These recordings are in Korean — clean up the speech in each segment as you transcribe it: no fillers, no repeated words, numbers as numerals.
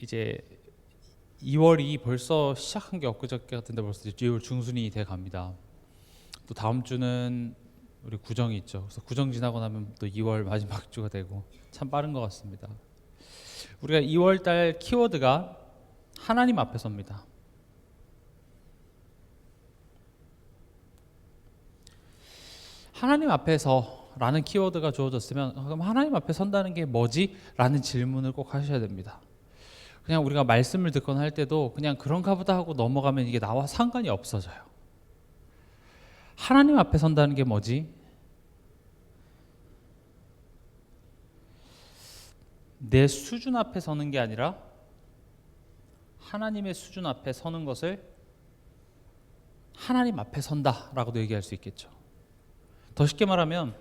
이제 2월이 벌써 시작한 게 엊그저께 같은데 벌써 이제 2월 중순이 돼 갑니다. 또 다음 주는 우리 구정이 있죠. 그래서 구정 지나고 나면 또 2월 마지막 주가 되고 참 빠른 것 같습니다. 우리가 2월 달 키워드가 하나님 앞에 섭니다. 하나님 앞에서라는 키워드가 주어졌으면 그럼 하나님 앞에 선다는 게 뭐지? 라는 질문을 꼭 하셔야 됩니다. 그냥 우리가 말씀을 듣거나 할 때도 그냥 그런가 보다 하고 넘어가면 이게 나와 상관이 없어져요. 하나님 앞에 선다는 게 뭐지? 내 수준 앞에 서는 게 아니라 하나님의 수준 앞에 서는 것을 하나님 앞에 선다라고도 얘기할 수 있겠죠. 더 쉽게 말하면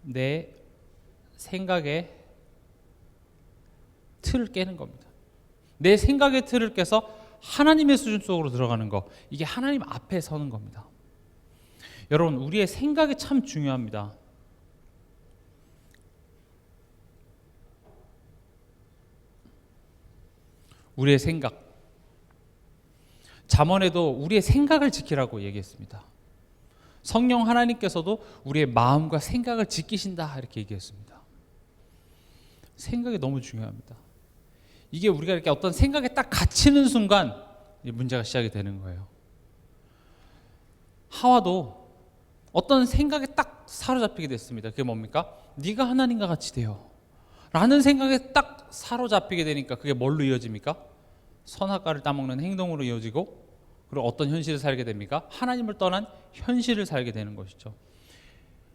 내 생각의 틀을 깨는 겁니다. 내 생각의 틀을 깨서 하나님의 수준 속으로 들어가는 거, 이게 하나님 앞에 서는 겁니다. 여러분, 우리의 생각이 참 중요합니다. 우리의 생각. 잠언에도 우리의 생각을 지키라고 얘기했습니다. 성령 하나님께서도 우리의 마음과 생각을 지키신다 이렇게 얘기했습니다. 생각이 너무 중요합니다. 이게 우리가 이렇게 어떤 생각에 딱 갇히는 순간 문제가 시작이 되는 거예요. 하와도 어떤 생각에 딱 사로잡히게 됐습니다. 그게 뭡니까? 네가 하나님과 같이 되어 라는 생각에 딱 사로잡히게 되니까 그게 뭘로 이어집니까? 선악과를 따먹는 행동으로 이어지고, 그리고 어떤 현실을 살게 됩니까? 하나님을 떠난 현실을 살게 되는 것이죠.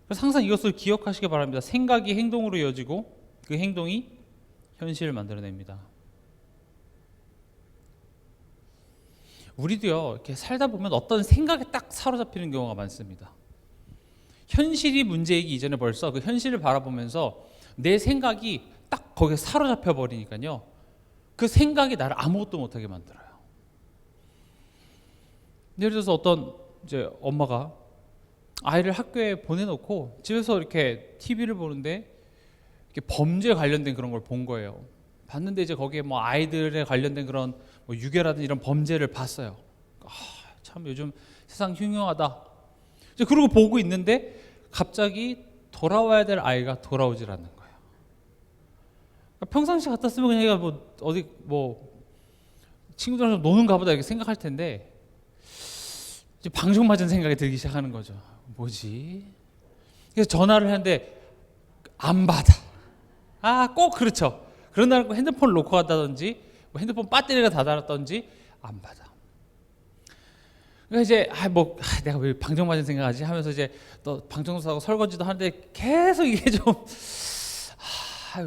그래서 항상 이것을 기억하시기 바랍니다. 생각이 행동으로 이어지고 그 행동이 현실을 만들어냅니다. 우리도요, 이렇게 살다 보면 어떤 생각에 딱 사로잡히는 경우가 많습니다. 현실이 문제이기 이전에 벌써 그 현실을 바라보면서 내 생각이 딱 거기에 사로잡혀 버리니까요, 그 생각이 나를 아무것도 못하게 만들어요. 예를 들어서 어떤 이제 엄마가 아이를 학교에 보내놓고 집에서 이렇게 TV를 보는데 이렇게 범죄에 관련된 그런 걸 본 거예요. 봤는데 이제 거기에 뭐 아이들에 관련된 그런 뭐 유괴라든지 이런 범죄를 봤어요. 참 요즘 세상 흉흉하다. 이제 그러고 보고 있는데 갑자기 돌아와야 될 아이가 돌아오질 않는 거예요. 평상시 같았으면 그냥 얘가 뭐 어디 뭐 친구들이랑 노는가 보다 이렇게 생각할 텐데 이제 방정 맞은 생각이 들기 시작하는 거죠. 뭐지? 그래서 전화를 하는데 안 받아. 꼭 그렇죠. 그런 날 핸드폰을 놓고 갔다든지 뭐 핸드폰 배터리가 다 닳았던지 안 받아. 그러니까 이제 내가 왜 방정 맞은 생각하지 하면서 이제 또 방청소하고 설거지도 하는데 계속 이게 좀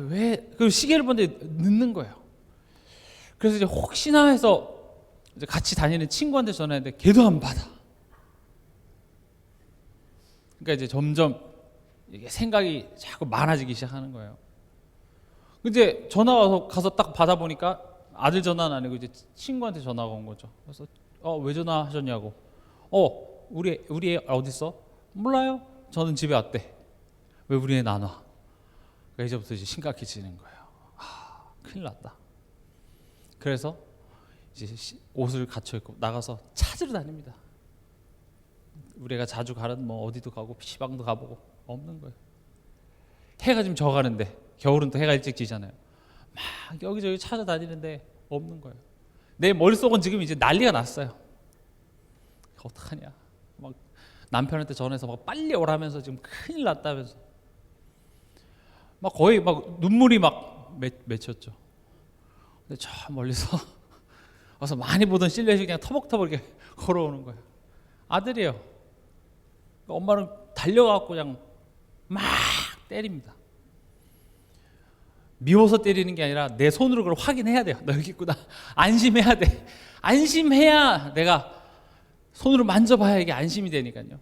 왜 그 시계를 보는데 늦는 거예요. 그래서 이제 혹시나 해서 이제 같이 다니는 친구한테 전화했는데 걔도 안 받아. 그러니까 이제 점점 이게 생각이 자꾸 많아지기 시작하는 거예요. 근데 전화 와서 가서 딱 받아 보니까 아들 전화는 아니고 이제 친구한테 전화가 온 거죠. 그래서 왜 전화하셨냐고. 우리 애 어디 있어? 몰라요. 저는 집에 왔대. 왜 우리 애는 안 와? 그러니까 이제부터 이제 심각해지는 거예요. 큰일 났다. 그래서 이제 옷을 갖춰 입고 나가서 찾으러 다닙니다. 우리 애가 자주 가는 뭐 어디도 가고 시방도 가보고 없는 거예요. 해가 지금 져가는데 겨울은 또 해가 일찍 지잖아요. 막 여기저기 찾아다니는데 없는 거예요. 내 머릿속은 지금 이제 난리가 났어요. 어떡하냐. 막 남편한테 전화해서 막 빨리 오라면서 지금 큰일 났다면서 막 거의 막 눈물이 막 맺혔죠. 근데 저 멀리서 와서 많이 보던 실내에서 그냥 터벅터벅 이렇게 걸어오는 거예요. 아들이에요. 엄마는 달려가고 그냥 막 때립니다. 미워서 때리는 게 아니라 내 손으로 그걸 확인해야 돼요. 너 여기 있구나. 안심해야 돼. 안심해야 내가 손으로 만져봐야 이게 안심이 되니까요.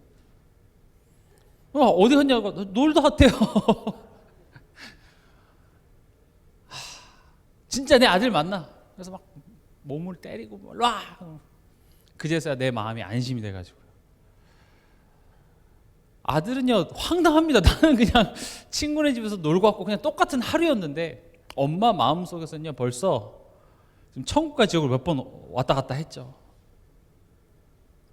어디 갔냐고. 놀다 왔대요. 진짜 내 아들 맞나? 그래서 막 몸을 때리고 와. 그제서야 내 마음이 안심이 돼가지고. 아들은요 황당합니다. 나는 그냥 친구네 집에서 놀고 왔고 그냥 똑같은 하루였는데 엄마 마음속에서는요 벌써 지금 천국과 지옥을 몇 번 왔다 갔다 했죠.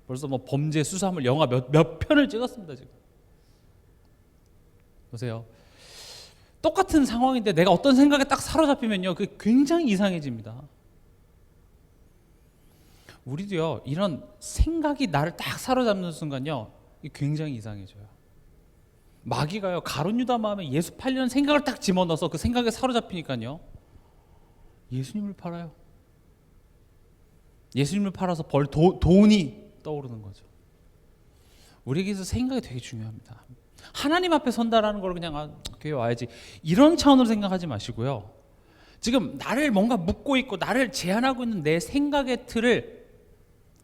벌써 뭐 범죄 수사물 영화 몇 편을 찍었습니다. 지금 보세요. 똑같은 상황인데 내가 어떤 생각에 딱 사로잡히면요 그게 굉장히 이상해집니다. 우리도요 이런 생각이 나를 딱 사로잡는 순간요 이게 굉장히 이상해져요. 마귀가요 가룟 유다 마음에 예수 팔려는 생각을 딱 집어넣어서 그 생각에 사로잡히니까요 예수님을 팔아요. 예수님을 팔아서 벌 돈이 떠오르는 거죠. 우리에게서 생각이 되게 중요합니다. 하나님 앞에 선다라는 걸 그냥 교회 와야지 이런 차원으로 생각하지 마시고요. 지금 나를 뭔가 묻고 있고 나를 제한하고 있는 내 생각의 틀을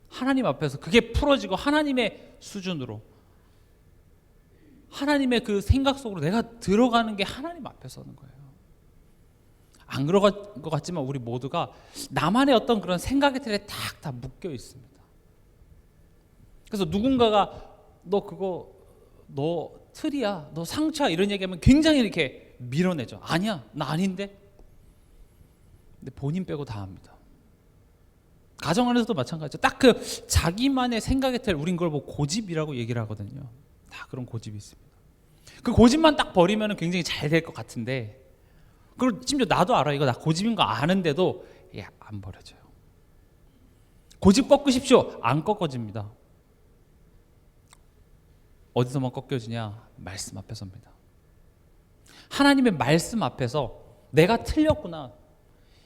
하나님 앞에서 그게 풀어지고 하나님의 수준으로 하나님의 그 생각 속으로 내가 들어가는 게 하나님 앞에 서는 거예요. 안 그럴 것 같지만 우리 모두가 나만의 어떤 그런 생각의 틀에 다 묶여 있습니다. 그래서 누군가가 너 틀이야, 너 상처야 이런 얘기하면 굉장히 이렇게 밀어내죠. 아니야, 나 아닌데. 근데 본인 빼고 다 합니다. 가정 안에서도 마찬가지죠. 딱 그 자기만의 생각의 틀, 우린 그걸 뭐 고집이라고 얘기를 하거든요. 다 그런 고집이 있습니다. 그 고집만 딱 버리면 굉장히 잘 될 것 같은데, 그걸 심지어 나도 알아. 이거 나 고집인 거 아는데도 안 버려져요. 고집 꺾으십시오. 안 꺾어집니다. 어디서만 꺾여지냐? 말씀 앞에 섭니다. 하나님의 말씀 앞에서 내가 틀렸구나.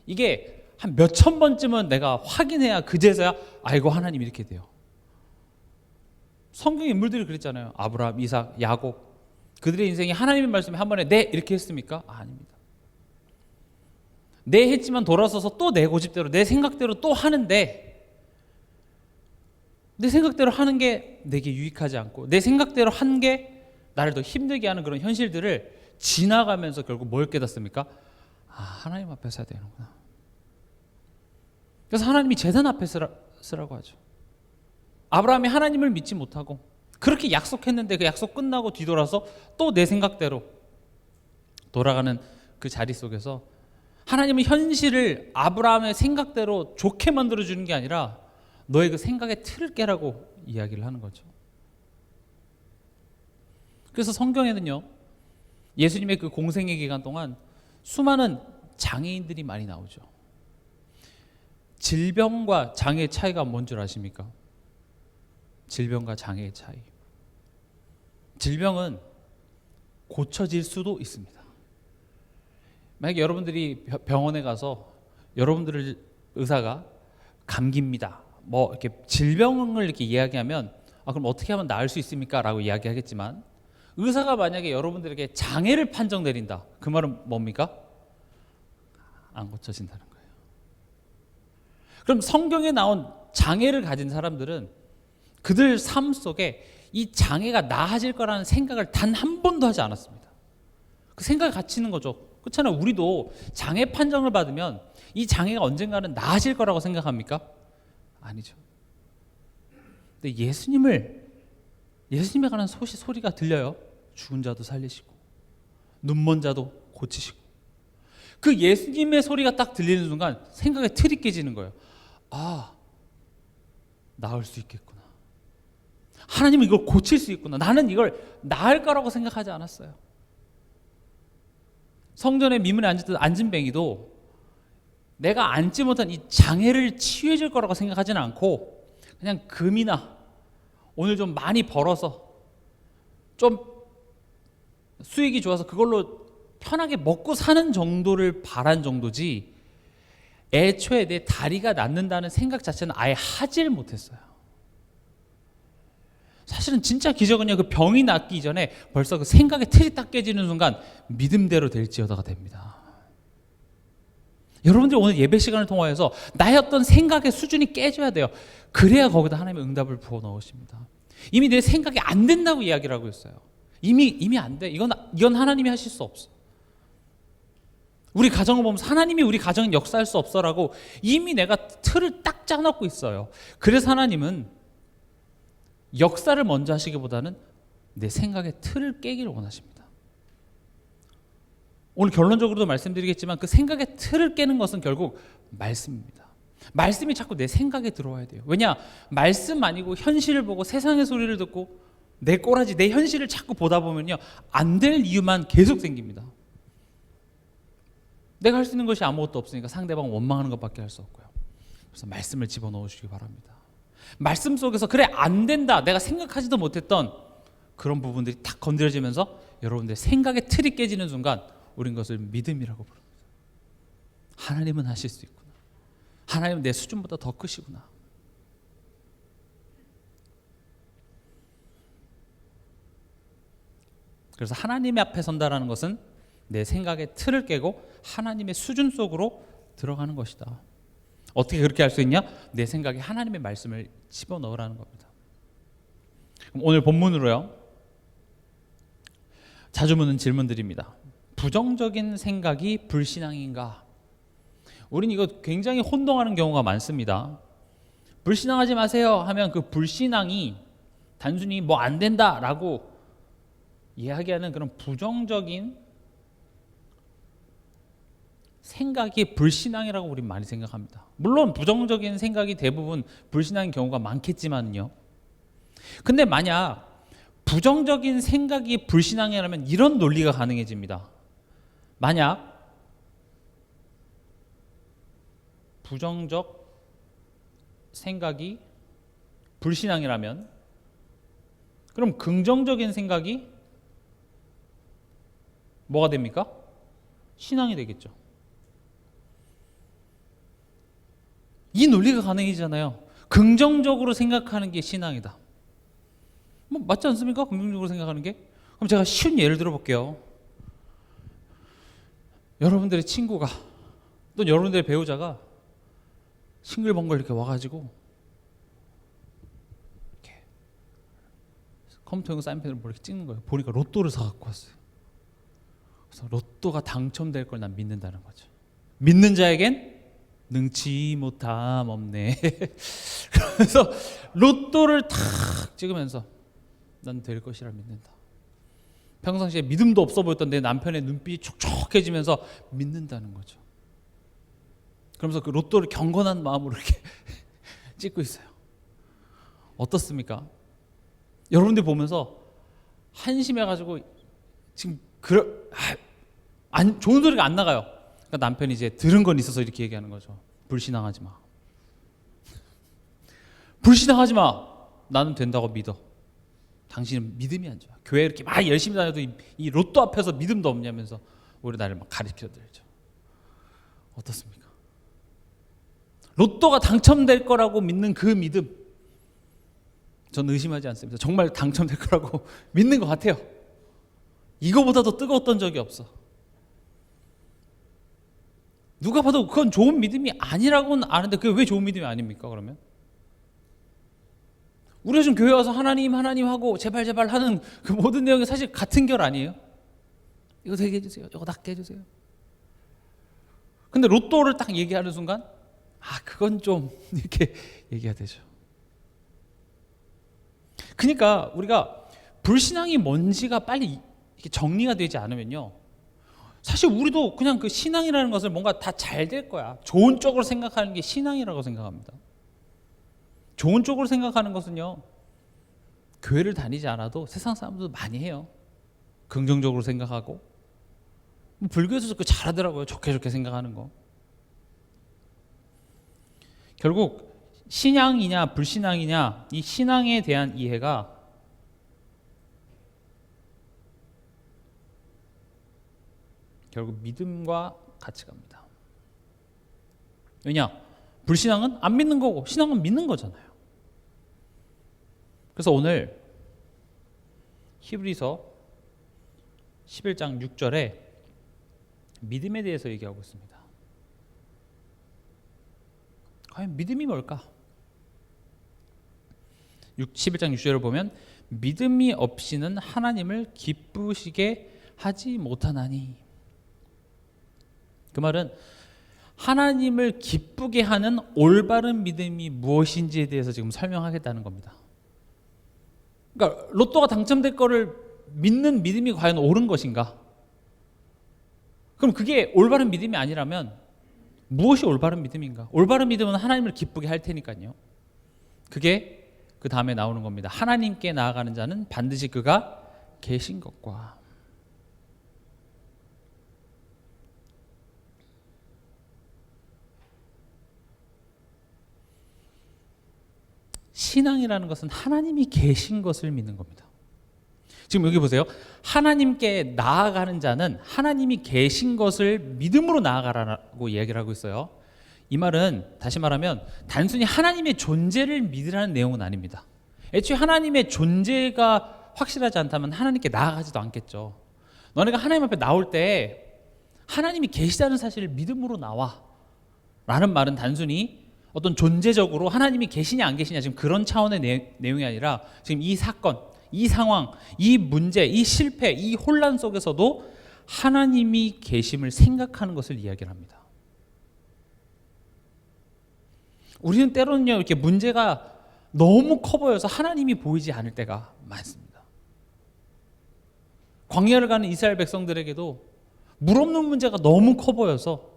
이게 한 몇천 번쯤은 내가 확인해야 그제서야 아이고 하나님 이렇게 돼요. 성경 인물들이 그랬잖아요. 아브라함, 이삭, 야곱. 그들의 인생이 하나님의 말씀에 한 번에 네 이렇게 했습니까? 아닙니다. 네 했지만 돌아서서 또 내 고집대로 내 생각대로 또 하는데 내 생각대로 하는 게 내게 유익하지 않고 내 생각대로 한 게 나를 더 힘들게 하는 그런 현실들을 지나가면서 결국 뭘 깨닫습니까? 하나님 앞에 서야 되는구나. 그래서 하나님이 제단 앞에 쓰라고 하죠. 아브라함이 하나님을 믿지 못하고 그렇게 약속했는데 그 약속 끝나고 뒤돌아서 또 내 생각대로 돌아가는 그 자리 속에서 하나님은 현실을 아브라함의 생각대로 좋게 만들어주는 게 아니라 너의 그 생각의 틀을 깨라고 이야기를 하는 거죠. 그래서 성경에는요 예수님의 그 공생의 기간 동안 수많은 장애인들이 많이 나오죠. 질병과 장애의 차이가 뭔 줄 아십니까? 질병과 장애의 차이. 질병은 고쳐질 수도 있습니다. 만약에 여러분들이 병원에 가서 여러분들을 의사가 감기입니다. 뭐 이렇게 질병을 이렇게 이야기하면 그럼 어떻게 하면 나을 수 있습니까? 라고 이야기하겠지만 의사가 만약에 여러분들에게 장애를 판정 내린다. 그 말은 뭡니까? 안 고쳐진다는 거예요. 그럼 성경에 나온 장애를 가진 사람들은 그들 삶 속에 이 장애가 나아질 거라는 생각을 단 한 번도 하지 않았습니다. 그 생각이 갇히는 거죠. 그렇잖아요. 우리도 장애 판정을 받으면 이 장애가 언젠가는 나아질 거라고 생각합니까? 아니죠. 근데 예수님에 관한 소리가 들려요. 죽은 자도 살리시고 눈먼 자도 고치시고. 그 예수님의 소리가 딱 들리는 순간 생각의 틀이 깨지는 거예요. 나을 수 있겠구나. 하나님은 이걸 고칠 수 있구나. 나는 이걸 나을 거라고 생각하지 않았어요. 성전에 미문에 앉은 안진뱅이도 내가 앉지 못한 이 장애를 치유해 줄 거라고 생각하지는 않고 그냥 금이나 오늘 좀 많이 벌어서 좀 수익이 좋아서 그걸로 편하게 먹고 사는 정도를 바란 정도지 애초에 내 다리가 낫는다는 생각 자체는 아예 하질 못했어요. 사실은 진짜 기적은요, 그 병이 낫기 전에 벌써 그 생각의 틀이 딱 깨지는 순간 믿음대로 될지어다가 됩니다. 여러분들 오늘 예배 시간을 통하여서 나의 어떤 생각의 수준이 깨져야 돼요. 그래야 거기다 하나님의 응답을 부어 넣으십니다. 이미 내 생각이 안 된다고 이야기를 하고 있어요. 이미 안 돼. 이건 하나님이 하실 수 없어. 우리 가정을 보면서 하나님이 우리 가정은 역사할 수 없어라고 이미 내가 틀을 딱 짜놓고 있어요. 그래서 하나님은 역사를 먼저 하시기보다는 내 생각의 틀을 깨기를 원하십니다. 오늘 결론적으로도 말씀드리겠지만 그 생각의 틀을 깨는 것은 결국 말씀입니다. 말씀이 자꾸 내 생각에 들어와야 돼요. 왜냐? 말씀 아니고 현실을 보고 세상의 소리를 듣고 내 꼬라지, 내 현실을 자꾸 보다 보면요, 안 될 이유만 계속 생깁니다. 내가 할 수 있는 것이 아무것도 없으니까 상대방 원망하는 것밖에 할 수 없고요. 그래서 말씀을 집어넣으시기 바랍니다. 말씀 속에서 그래 안 된다, 내가 생각하지도 못했던 그런 부분들이 탁 건드려지면서 여러분들 생각의 틀이 깨지는 순간 우린 것을 믿음이라고 부릅니다. 하나님은 하실 수 있구나. 하나님은 내 수준보다 더 크시구나. 그래서 하나님 앞에 선다라는 것은 내 생각의 틀을 깨고 하나님의 수준 속으로 들어가는 것이다. 어떻게 그렇게 할 수 있냐? 내 생각에 하나님의 말씀을 집어넣으라는 겁니다. 그럼 오늘 본문으로요, 자주 묻는 질문들입니다. 부정적인 생각이 불신앙인가? 우린 이거 굉장히 혼동하는 경우가 많습니다. 불신앙하지 마세요 하면 그 불신앙이 단순히 뭐 안 된다라고 이야기하는 그런 부정적인 생각이 불신앙이라고 우린 많이 생각합니다. 물론 부정적인 생각이 대부분 불신앙인 경우가 많겠지만요. 근데 만약 부정적인 생각이 불신앙이라면 이런 논리가 가능해집니다. 만약 부정적 생각이 불신앙이라면 그럼 긍정적인 생각이 뭐가 됩니까? 신앙이 되겠죠. 이 논리가 가능해지잖아요. 긍정적으로 생각하는 게 신앙이다. 뭐 맞지 않습니까? 긍정적으로 생각하는 게. 그럼 제가 쉬운 예를 들어볼게요. 여러분들의 친구가 또 여러분들의 배우자가 싱글벙글 이렇게 와가지고 이렇게 컴퓨터용 사인펜으로 뭐 이렇게 찍는 거예요. 보니까 로또를 사갖고 왔어요. 그래서 로또가 당첨될 걸 난 믿는다는 거죠. 믿는 자에겐 능치 못함 없네. 그래서 로또를 탁 찍으면서 난 될 것이라 믿는다. 평상시에 믿음도 없어 보였던 내 남편의 눈빛이 촉촉해지면서 믿는다는 거죠. 그러면서 그 로또를 경건한 마음으로 이렇게 찍고 있어요. 어떻습니까? 여러분들 보면서 한심해가지고 지금 좋은 소리가 안 나가요. 그러니까 남편이 이제 들은 건 있어서 이렇게 얘기하는 거죠. 불신앙하지 마. 불신앙하지 마. 나는 된다고 믿어. 당신은 믿음이 안 좋아. 교회 이렇게 막 열심히 다녀도 이 로또 앞에서 믿음도 없냐면서 우리 나를 막 가르쳐드리죠. 어떻습니까? 로또가 당첨될 거라고 믿는 그 믿음, 저는 의심하지 않습니다. 정말 당첨될 거라고 믿는 것 같아요. 이거보다 더 뜨거웠던 적이 없어. 누가 봐도 그건 좋은 믿음이 아니라고는 아는데 그게 왜 좋은 믿음이 아닙니까? 그러면 우리가 지금 교회 와서 하나님 하고 제발 하는 그 모든 내용이 사실 같은 결 아니에요? 이거 되게 해주세요, 이거 낫게 해주세요. 근데 로또를 딱 얘기하는 순간 그건 좀 이렇게 얘기가 되죠. 그러니까 우리가 불신앙이 뭔지가 빨리 이렇게 정리가 되지 않으면요, 사실 우리도 그냥 그 신앙이라는 것을 뭔가 다 잘 될 거야, 좋은 쪽으로 생각하는 게 신앙이라고 생각합니다. 좋은 쪽으로 생각하는 것은요, 교회를 다니지 않아도 세상 사람들도 많이 해요. 긍정적으로 생각하고, 불교에서도 그 잘하더라고요. 좋게 생각하는 거. 결국 신앙이냐 불신앙이냐, 이 신앙에 대한 이해가 결국 믿음과 같이 갑니다. 왜냐? 불신앙은 안 믿는 거고 신앙은 믿는 거잖아요. 그래서 오늘 히브리서 11장 6절에 믿음에 대해서 얘기하고 있습니다. 과연 믿음이 뭘까? 11장 6절을 보면 믿음이 없이는 하나님을 기쁘시게 하지 못하나니, 그 말은 하나님을 기쁘게 하는 올바른 믿음이 무엇인지에 대해서 지금 설명하겠다는 겁니다. 그러니까 로또가 당첨될 거를 믿는 믿음이 과연 옳은 것인가? 그럼 그게 올바른 믿음이 아니라면 무엇이 올바른 믿음인가? 올바른 믿음은 하나님을 기쁘게 할 테니까요. 그게 그 다음에 나오는 겁니다. 하나님께 나아가는 자는 반드시 그가 계신 것과. 신앙이라는 것은 하나님이 계신 것을 믿는 겁니다. 지금 여기 보세요. 하나님께 나아가는 자는 하나님이 계신 것을 믿음으로 나아가라고 이야기를 하고 있어요. 이 말은 다시 말하면 단순히 하나님의 존재를 믿으라는 내용은 아닙니다. 애초에 하나님의 존재가 확실하지 않다면 하나님께 나아가지도 않겠죠. 너네가 하나님 앞에 나올 때 하나님이 계시다는 사실을 믿음으로 나와 라는 말은 단순히 어떤 존재적으로 하나님이 계시냐 안 계시냐 지금 그런 차원의 내용이 아니라 지금 이 사건, 이 상황, 이 문제, 이 실패, 이 혼란 속에서도 하나님이 계심을 생각하는 것을 이야기를 합니다. 우리는 때로는요 이렇게 문제가 너무 커 보여서 하나님이 보이지 않을 때가 많습니다. 광야를 가는 이스라엘 백성들에게도 물 없는 문제가 너무 커 보여서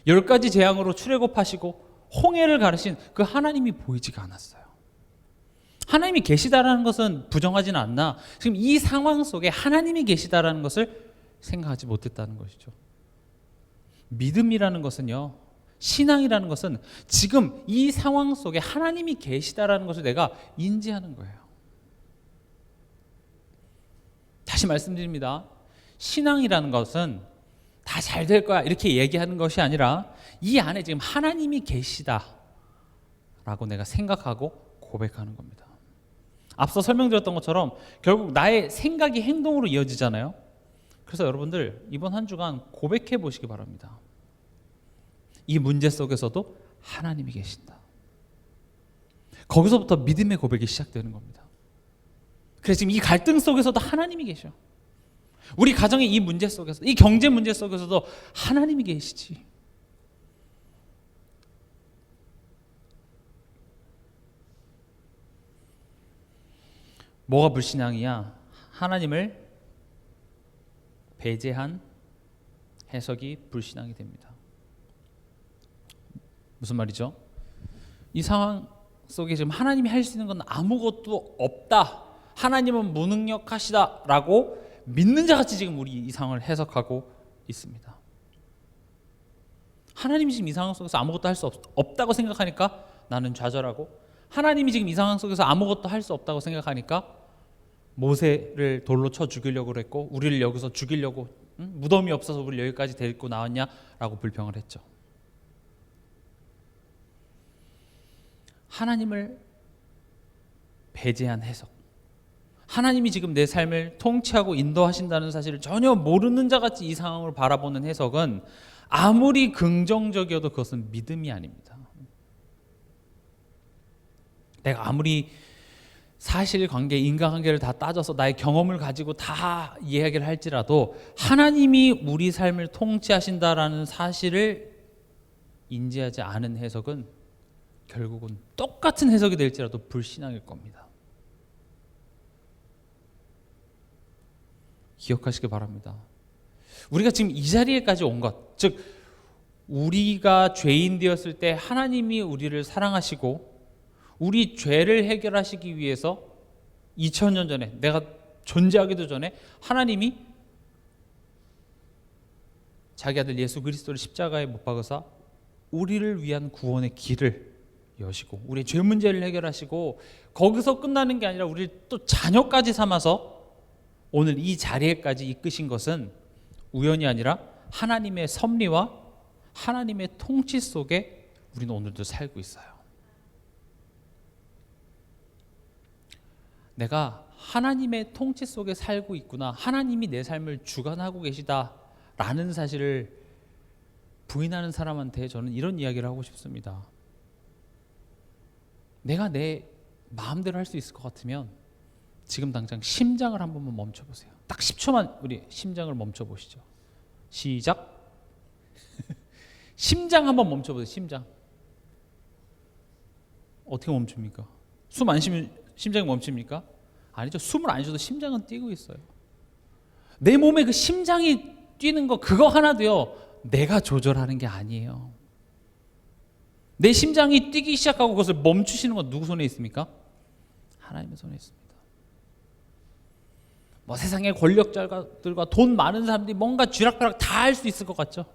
10가지 재앙으로 출애굽하시고 홍해를 가르신 그 하나님이 보이지가 않았어요. 하나님이 계시다라는 것은 부정하지는 않나 지금 이 상황 속에 하나님이 계시다라는 것을 생각하지 못했다는 것이죠. 믿음이라는 것은요, 신앙이라는 것은 지금 이 상황 속에 하나님이 계시다라는 것을 내가 인지하는 거예요. 다시 말씀드립니다. 신앙이라는 것은 다 잘 될 거야 이렇게 얘기하는 것이 아니라 이 안에 지금 하나님이 계시다라고 내가 생각하고 고백하는 겁니다. 앞서 설명드렸던 것처럼 결국 나의 생각이 행동으로 이어지잖아요. 그래서 여러분들 이번 한 주간 고백해 보시기 바랍니다. 이 문제 속에서도 하나님이 계신다. 거기서부터 믿음의 고백이 시작되는 겁니다. 그래서 지금 이 갈등 속에서도 하나님이 계셔. 우리 가정의 이 문제 속에서, 이 경제 문제 속에서도 하나님이 계시지. 뭐가 불신앙이야? 하나님을 배제한 해석이 불신앙이 됩니다. 무슨 말이죠? 이 상황 속에 지금 하나님이 할 수 있는 건 아무것도 없다. 하나님은 무능력하시다라고 믿는 자같이 지금 우리 이 상황을 해석하고 있습니다. 하나님이 지금 이 상황 속에서 아무것도 할 수 없다고 생각하니까 나는 좌절하고, 하나님이 지금 이 상황 속에서 아무것도 할 수 없다고 생각하니까 모세를 돌로 쳐 죽이려고 그랬고, 우리를 여기서 죽이려고 무덤이 없어서 우리를 여기까지 데리고 나왔냐라고 불평을 했죠. 하나님을 배제한 해석, 하나님이 지금 내 삶을 통치하고 인도하신다는 사실을 전혀 모르는 자같이 이 상황을 바라보는 해석은 아무리 긍정적이어도 그것은 믿음이 아닙니다. 내가 아무리 사실관계, 인간관계를 다 따져서 나의 경험을 가지고 다 이야기를 할지라도 하나님이 우리 삶을 통치하신다라는 사실을 인지하지 않은 해석은 결국은 똑같은 해석이 될지라도 불신앙일 겁니다. 기억하시기 바랍니다. 우리가 지금 이 자리에까지 온 것, 즉 우리가 죄인 되었을 때 하나님이 우리를 사랑하시고 우리 죄를 해결하시기 위해서 2000년 전에, 내가 존재하기도 전에 하나님이 자기 아들 예수 그리스도를 십자가에 못 박으사 우리를 위한 구원의 길을 여시고 우리의 죄 문제를 해결하시고, 거기서 끝나는 게 아니라 우리를 또 자녀까지 삼아서 오늘 이 자리에까지 이끄신 것은 우연이 아니라 하나님의 섭리와 하나님의 통치 속에 우리는 오늘도 살고 있어요. 내가 하나님의 통치 속에 살고 있구나, 하나님이 내 삶을 주관하고 계시다라는 사실을 부인하는 사람한테 저는 이런 이야기를 하고 싶습니다. 내가 내 마음대로 할 수 있을 것 같으면 지금 당장 심장을 한 번만 멈춰보세요. 딱 10초만 우리 심장을 멈춰보시죠. 시작. 심장 한번 멈춰보세요. 심장. 어떻게 멈춥니까? 숨 안 쉬면 심장이 멈춥니까? 아니죠. 숨을 안 쉬어도 심장은 뛰고 있어요. 내 몸에 그 심장이 뛰는 거 그거 하나도요 내가 조절하는 게 아니에요. 내 심장이 뛰기 시작하고 그것을 멈추시는 건 누구 손에 있습니까? 하나님의 손에 있습니다. 뭐 세상의 권력자들과 돈 많은 사람들이 뭔가 쥐락펴락 다 할 수 있을 것 같죠?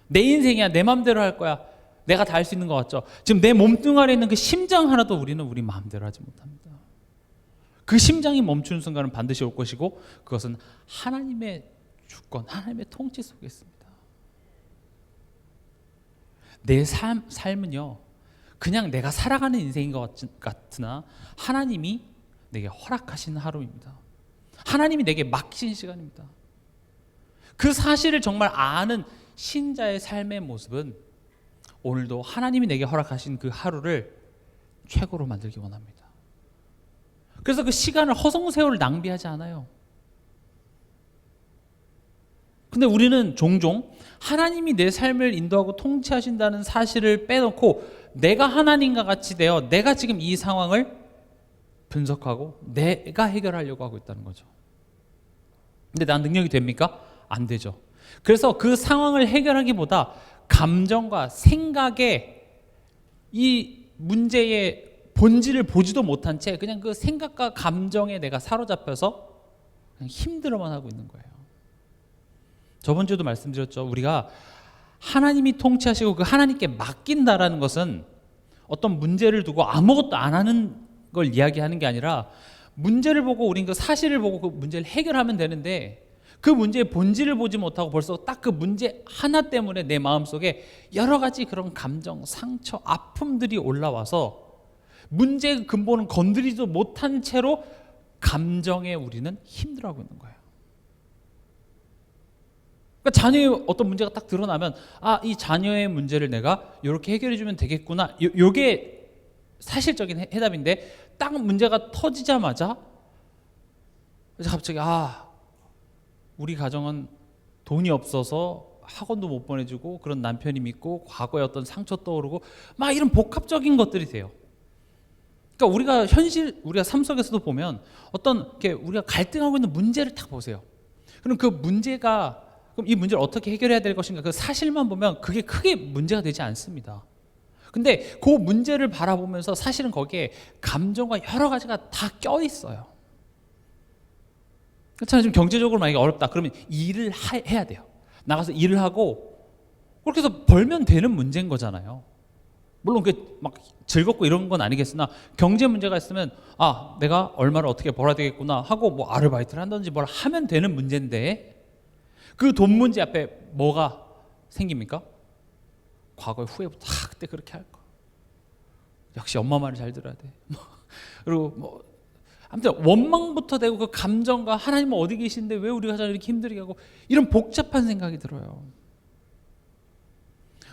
내 인생이야, 내 마음대로 할 거야, 내가 다 할 수 있는 것 같죠? 지금 내 몸뚱아리에 있는 그 심장 하나도 우리는 우리 마음대로 하지 못합니다. 그 심장이 멈추는 순간은 반드시 올 것이고 그것은 하나님의 주권, 하나님의 통치 속에 있습니다. 내 삶은요 그냥 내가 살아가는 인생인 것 같으나 하나님이 내게 허락하신 하루입니다. 하나님이 내게 맡기신 시간입니다. 그 사실을 정말 아는 신자의 삶의 모습은 오늘도 하나님이 내게 허락하신 그 하루를 최고로 만들기 원합니다. 그래서 그 시간을 허송세월을 낭비하지 않아요. 근데 우리는 종종 하나님이 내 삶을 인도하고 통치하신다는 사실을 빼놓고 내가 하나님과 같이 되어 내가 지금 이 상황을 분석하고 내가 해결하려고 하고 있다는 거죠. 근데 난 능력이 됩니까? 안 되죠. 그래서 그 상황을 해결하기보다 감정과 생각에 이 문제의 본질을 보지도 못한 채 그냥 그 생각과 감정에 내가 사로잡혀서 그냥 힘들어만 하고 있는 거예요. 저번 주에도 말씀드렸죠. 우리가 하나님이 통치하시고 그 하나님께 맡긴다라는 것은 어떤 문제를 두고 아무것도 안 하는 걸 이야기하는 게 아니라 문제를 보고 우린 그 사실을 보고 그 문제를 해결하면 되는데 그 문제의 본질을 보지 못하고 벌써 딱 그 문제 하나 때문에 내 마음속에 여러 가지 그런 감정, 상처, 아픔들이 올라와서 문제의 근본은 건드리지도 못한 채로 감정에 우리는 힘들어하고 있는 거예요. 그러니까 자녀의 어떤 문제가 딱 드러나면 이 자녀의 문제를 내가 이렇게 해결해 주면 되겠구나. 이게 사실적인 해답인데 딱 문제가 터지자마자 갑자기 우리 가정은 돈이 없어서 학원도 못 보내주고 그런 남편이 믿고 과거의 어떤 상처 떠오르고 막 이런 복합적인 것들이 돼요. 그러니까 우리가 삶 속에서도 보면 어떤 이렇게 우리가 갈등하고 있는 문제를 딱 보세요. 그럼 그 문제가 그럼 이 문제를 어떻게 해결해야 될 것인가 그 사실만 보면 그게 크게 문제가 되지 않습니다. 근데 그 문제를 바라보면서 사실은 거기에 감정과 여러 가지가 다 껴 있어요. 그렇잖아요. 지금 경제적으로 만약에 어렵다 그러면 일을 해야 돼요. 나가서 일을 하고 그렇게 해서 벌면 되는 문제인 거잖아요. 물론 그게 막 즐겁고 이런 건 아니겠으나 경제 문제가 있으면 내가 얼마를 어떻게 벌어야 되겠구나 하고 뭐 아르바이트를 한다든지 뭘 하면 되는 문제인데 그 돈 문제 앞에 뭐가 생깁니까? 과거의 후회부터 그때 그렇게 할 거. 역시 엄마 말을 잘 들어야 돼. 그리고 아무튼 원망부터 되고 그 감정과 하나님은 어디 계신데 왜 우리 가정 이렇게 힘들게 하고 이런 복잡한 생각이 들어요.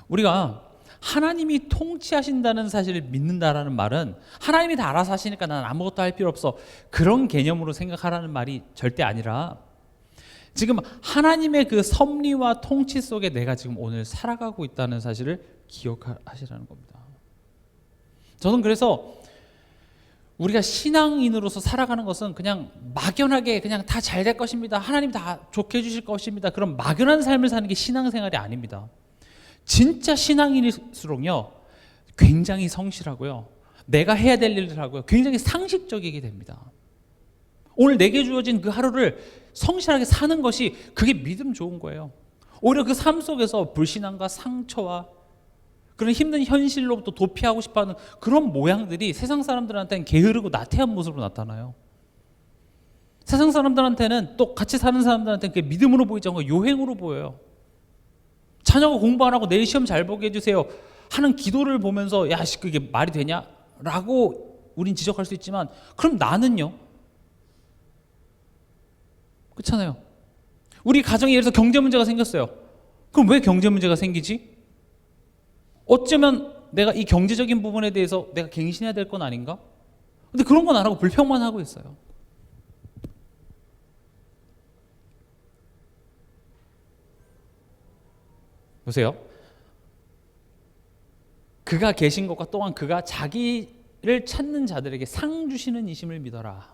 우리가 하나님이 통치하신다는 사실을 믿는다라는 말은 하나님이 다 알아서 하시니까 난 아무것도 할 필요 없어 그런 개념으로 생각하라는 말이 절대 아니라 지금 하나님의 그 섭리와 통치 속에 내가 지금 오늘 살아가고 있다는 사실을 기억하시라는 겁니다. 저는 그래서 우리가 신앙인으로서 살아가는 것은 그냥 막연하게 그냥 다 잘 될 것입니다. 하나님 다 좋게 해주실 것입니다. 그런 막연한 삶을 사는 게 신앙생활이 아닙니다. 진짜 신앙인일수록요 굉장히 성실하고요 내가 해야 될 일을 하고요 굉장히 상식적이게 됩니다. 오늘 내게 주어진 그 하루를 성실하게 사는 것이 그게 믿음 좋은 거예요. 오히려 그 삶 속에서 불신앙과 상처와 그런 힘든 현실로부터 도피하고 싶어하는 그런 모양들이 세상 사람들한테는 게으르고 나태한 모습으로 나타나요. 세상 사람들한테는 또 같이 사는 사람들한테는 그게 믿음으로 보이지 않고 요행으로 보여요. 자녀가 공부 안 하고 내일 시험 잘 보게 해주세요 하는 기도를 보면서 그게 말이 되냐? 라고 우린 지적할 수 있지만 그럼 나는요? 그렇잖아요. 우리 가정에 예를 들어서 경제 문제가 생겼어요. 그럼 왜 경제 문제가 생기지? 어쩌면 내가 이 경제적인 부분에 대해서 내가 갱신해야 될 건 아닌가? 근데 그런 건 안 하고 불평만 하고 있어요. 보세요. 그가 계신 것과 또한 그가 자기를 찾는 자들에게 상 주시는 이심을 믿어라.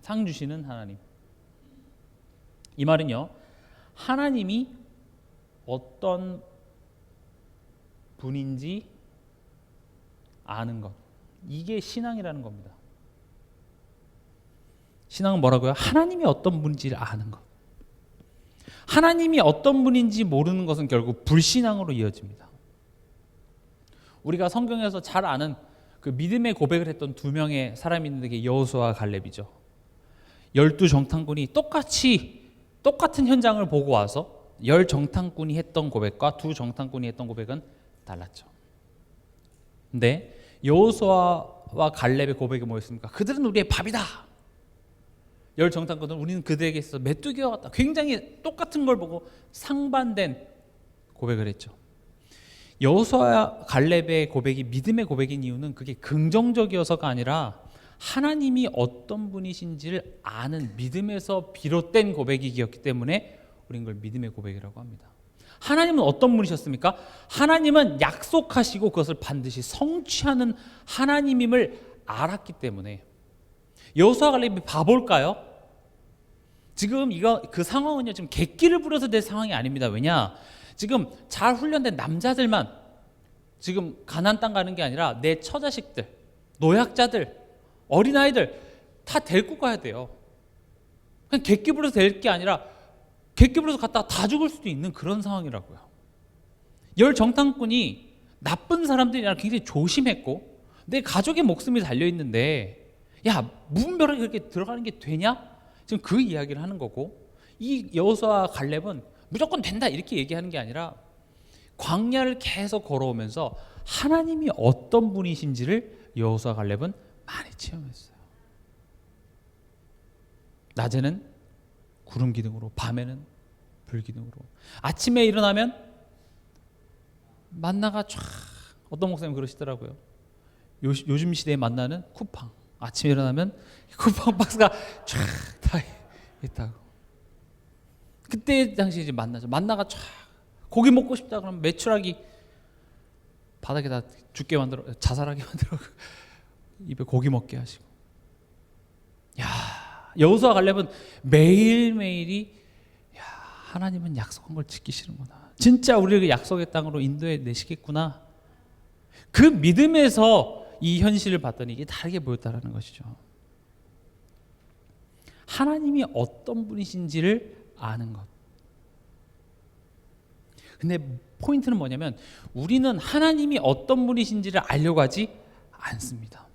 상 주시는 하나님. 이 말은요, 하나님이 어떤 분인지 아는 것, 이게 신앙이라는 겁니다. 신앙은 뭐라고요? 하나님이 어떤 분인지를 아는 것. 하나님이 어떤 분인지 모르는 것은 결국 불신앙으로 이어집니다. 우리가 성경에서 잘 아는 그 믿음의 고백을 했던 두 명의 사람이 있는데 그게 여호수아와 갈렙이죠. 12정탐꾼이 똑같은 현장을 보고 와서 10정탐꾼이 했던 고백과 두 정탐꾼이 했던 고백은 달랐죠. 근데 여호수아와 갈렙의 고백이 뭐였습니까? 그들은 우리의 밥이다. 10정탐꾼은 우리는 그들에게 있어서 메뚜기와 같다. 굉장히 똑같은 걸 보고 상반된 고백을 했죠. 여호수아와 갈렙의 고백이 믿음의 고백인 이유는 그게 긍정적이어서가 아니라 하나님이 어떤 분이신지를 아는 믿음에서 비롯된 고백이었기 때문에 우리는 그걸 믿음의 고백이라고 합니다. 하나님은 어떤 분이셨습니까? 하나님은 약속하시고 그것을 반드시 성취하는 하나님임을 알았기 때문에. 여호수아 갈렙이 바볼까요? 지금 그 상황은요, 지금 객기를 부려서 될 상황이 아닙니다. 왜냐? 지금 잘 훈련된 남자들만 지금 가나안 땅 가는 게 아니라 내 처자식들, 노약자들, 어린아이들 다 데리고 가야 돼요. 그냥 객기 부려서 될 게 아니라 객기 부려서 갔다가 다 죽을 수도 있는 그런 상황이라고요. 10정탐꾼이 나쁜 사람들이 아니라 굉장히 조심했고 내 가족의 목숨이 달려있는데 야, 무분별하게 그렇게 들어가는 게 되냐? 지금 그 이야기를 하는 거고, 이 여호수아와 갈렙은 무조건 된다 이렇게 얘기하는 게 아니라 광야를 계속 걸어오면서 하나님이 어떤 분이신지를 여호수아와 갈렙은 많이 체험했어요. 낮에는 구름 기둥으로, 밤에는 불 기둥으로. 아침에 일어나면 만나가 쫙, 어떤 목사님 그러시더라고요. 요즘 시대에 만나는 쿠팡. 아침에 일어나면 쿠팡 박스가 쫙 다 있다고. 그때 당시 이제 만나죠. 만나가 쫙, 고기 먹고 싶다 그러면 메추라기 바닥에다 죽게 만들어, 자살하게 만들어 입에 고기 먹게 하시고. 야, 여호수아 갈렙은 매일매일이 야, 하나님은 약속한 걸 지키시는구나. 진짜 우리를 약속의 땅으로 인도해 내시겠구나. 그 믿음에서 이 현실을 봤더니 이게 다르게 보였다라는 것이죠. 하나님이 어떤 분이신지를 아는 것. 근데 포인트는 뭐냐면 우리는 하나님이 어떤 분이신지를 알려고 하지 않습니다.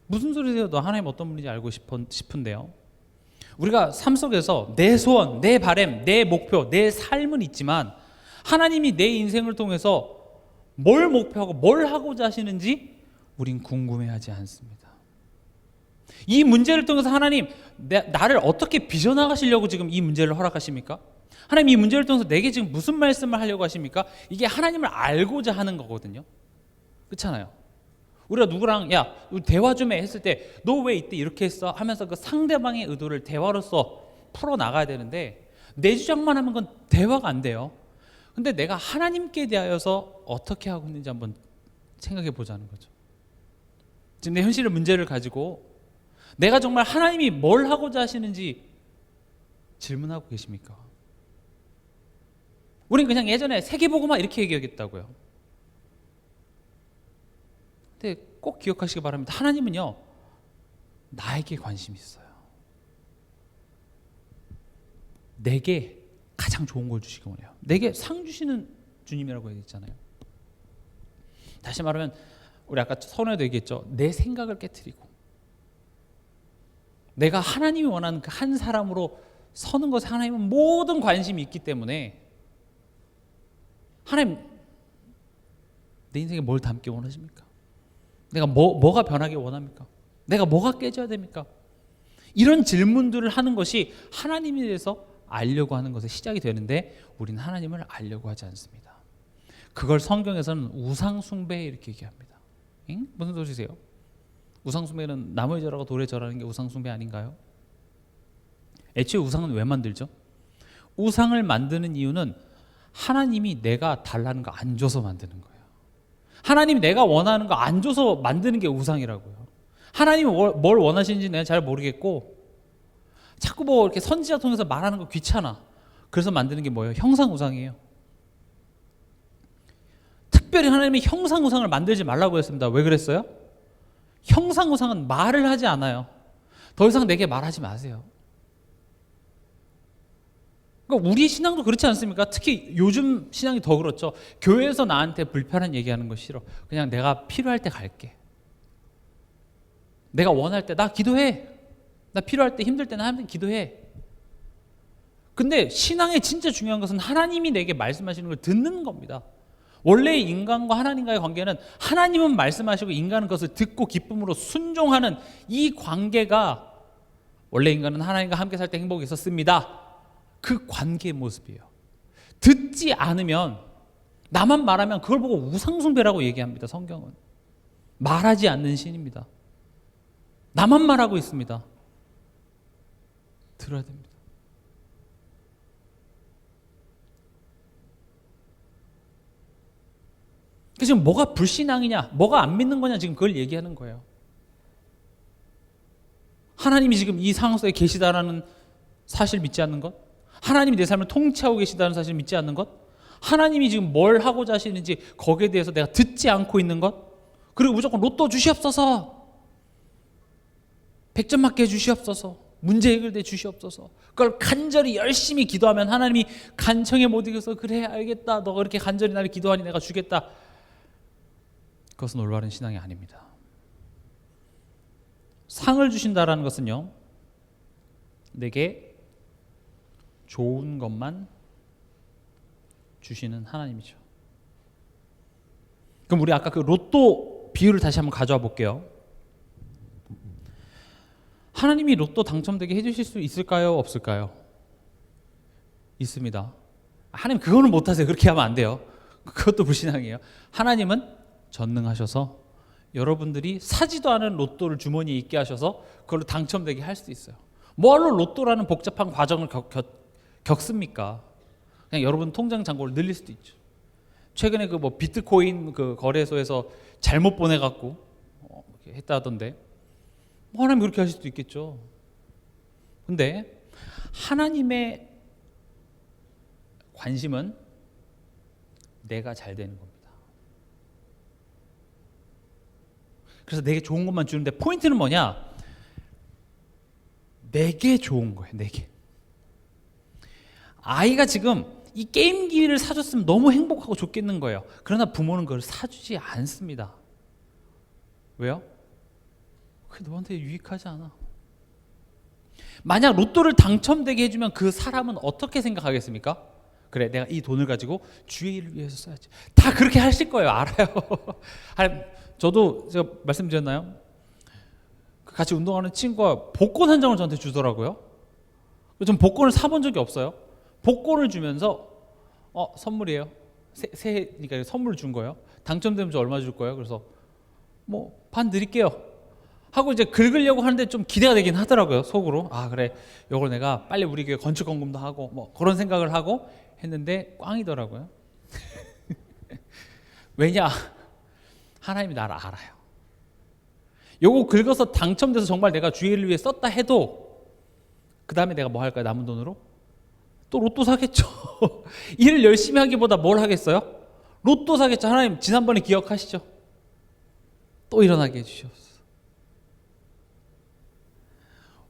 무슨 소리세요? 너 하나님 어떤 분인지 알고 싶은데요. 우리가 삶 속에서 내 소원, 내 바람, 내 목표, 내 삶은 있지만 하나님이 내 인생을 통해서 뭘 목표하고 뭘 하고자 하시는지 우린 궁금해하지 않습니다. 이 문제를 통해서 하나님 나를 어떻게 빚어나가시려고 지금 이 문제를 허락하십니까? 하나님 이 문제를 통해서 내게 지금 무슨 말씀을 하려고 하십니까? 이게 하나님을 알고자 하는 거거든요. 그렇잖아요. 우리가 누구랑 야 우리 대화 좀 해 했을 때 너 왜 이때 이렇게 했어? 하면서 그 상대방의 의도를 대화로서 풀어나가야 되는데 내 주장만 하면 그건 대화가 안 돼요. 근데 내가 하나님께 대하여서 어떻게 하고 있는지 한번 생각해 보자는 거죠. 지금 내 현실의 문제를 가지고 내가 정말 하나님이 뭘 하고자 하시는지 질문하고 계십니까? 우린 그냥 예전에 세계복음화 이렇게 얘기하겠다고요. 근데 꼭 기억하시기 바랍니다. 하나님은요, 나에게 관심이 있어요. 내게 가장 좋은 걸 주시기 원해요. 내게 상 주시는 주님이라고 얘기했잖아요. 다시 말하면 우리 아까 서론에도 얘기했죠. 내 생각을 깨트리고 내가 하나님이 원하는 그 한 사람으로 서는 것에 하나님은 모든 관심이 있기 때문에 하나님 내 인생에 뭘 담기 원하십니까? 내가 뭐가 변하기 원합니까? 내가 뭐가 깨져야 됩니까? 이런 질문들을 하는 것이 하나님에 대해서 알려고 하는 것의 시작이 되는데 우리는 하나님을 알려고 하지 않습니다. 그걸 성경에서는 우상숭배 이렇게 얘기합니다. 응? 무슨 소리세요? 우상숭배는 나무에 절하고 돌에 절하는 게 우상숭배 아닌가요? 애초에 우상은 왜 만들죠? 우상을 만드는 이유는 하나님이 내가 달라는 거 안 줘서 만드는 거예요. 하나님이 내가 원하는 거 안 줘서 만드는 게 우상이라고요. 하나님이 뭘 원하시는지 내가 잘 모르겠고 자꾸 뭐 이렇게 선지자 통해서 말하는 거 귀찮아. 그래서 만드는 게 뭐예요? 형상우상이에요. 특별히 하나님이 형상우상을 만들지 말라고 했습니다. 왜 그랬어요? 형상우상은 말을 하지 않아요. 더 이상 내게 말하지 마세요. 그러니까 우리 신앙도 그렇지 않습니까? 특히 요즘 신앙이 더 그렇죠. 교회에서 나한테 불편한 얘기하는 거 싫어. 그냥 내가 필요할 때 갈게. 내가 원할 때 나 기도해. 나 필요할 때 힘들 때는 하나님 기도해. 근데 신앙에 진짜 중요한 것은 하나님이 내게 말씀하시는 걸 듣는 겁니다. 원래 인간과 하나님과의 관계는 하나님은 말씀하시고 인간은 그것을 듣고 기쁨으로 순종하는 이 관계가 원래 인간은 하나님과 함께 살 때 행복이 있었습니다. 그 관계의 모습이에요. 듣지 않으면 나만 말하면 그걸 보고 우상숭배라고 얘기합니다. 성경은 말하지 않는 신입니다. 나만 말하고 있습니다. 들어야 됩니다. 지금 뭐가 불신앙이냐, 뭐가 안 믿는 거냐, 지금 그걸 얘기하는 거예요. 하나님이 지금 이 상황 속에 계시다라는 사실 믿지 않는 것, 하나님이 내 삶을 통치하고 계시다는 사실 믿지 않는 것, 하나님이 지금 뭘 하고자 하시는지 거기에 대해서 내가 듣지 않고 있는 것, 그리고 무조건 로또 주시옵소서, 100점 맞게 해주시옵소서, 문제 해결돼 주시옵소서, 그걸 간절히 열심히 기도하면 하나님이 간청에 못 이겨서 그래 알겠다, 너가 그렇게 간절히 나를 기도하니 내가 주겠다. 그것은 올바른 신앙이 아닙니다. 상을 주신다라는 것은요, 내게 좋은 것만 주시는 하나님이죠. 그럼 우리 아까 그 로또 비유를 다시 한번 가져와 볼게요. 하나님이 로또 당첨되게 해주실 수 있을까요? 없을까요? 있습니다. 하나님 그거는 못하세요. 그렇게 하면 안 돼요. 그것도 불신앙이에요. 하나님은 전능하셔서 여러분들이 사지도 않은 로또를 주머니에 있게 하셔서 그걸로 당첨되게 할 수도 있어요. 뭐하러 로또라는 복잡한 과정을 겪습니까? 그냥 여러분 통장 잔고를 늘릴 수도 있죠. 최근에 그 뭐 비트코인 그 거래소에서 잘못 보내갖고 했다 하던데, 뭐 하나님 그렇게 하실 수도 있겠죠. 근데 하나님의 관심은 내가 잘 되는 겁니다. 그래서 내게 좋은 것만 주는데 포인트는 뭐냐? 내게 좋은 거예요. 내게. 아이가 지금 이 게임기를 사줬으면 너무 행복하고 좋겠는 거예요. 그러나 부모는 그걸 사주지 않습니다. 왜요? 그게 너한테 유익하지 않아. 만약 로또를 당첨되게 해주면 그 사람은 어떻게 생각하겠습니까? 그래, 내가 이 돈을 가지고 주의 일을 위해서 써야지. 다 그렇게 하실 거예요. 알아요. 저도 제가 말씀드렸나요? 같이 운동하는 친구가 복권 한 장을 저한테 주더라고요. 전 복권을 사본 적이 없어요. 복권을 주면서 선물이에요. 새해니까 선물을 준 거예요. 당첨되면 저 얼마 줄 거예요? 그래서 뭐 반 드릴게요 하고 이제 긁으려고 하는데 좀 기대가 되긴 하더라고요. 속으로. 아 그래, 이걸 내가 빨리 우리 교회 건축 헌금도 하고 뭐 그런 생각을 하고 했는데 꽝이더라고요. 왜냐? 하나님이 나를 알아요. 요거 긁어서 당첨돼서 정말 내가 주의 일을 위해 썼다 해도 그 다음에 내가 뭐 할까요? 남은 돈으로? 또 로또 사겠죠. 일을 열심히 하기보다 뭘 하겠어요? 로또 사겠죠. 하나님 지난번에 기억하시죠? 또 일어나게 해주시옵소서.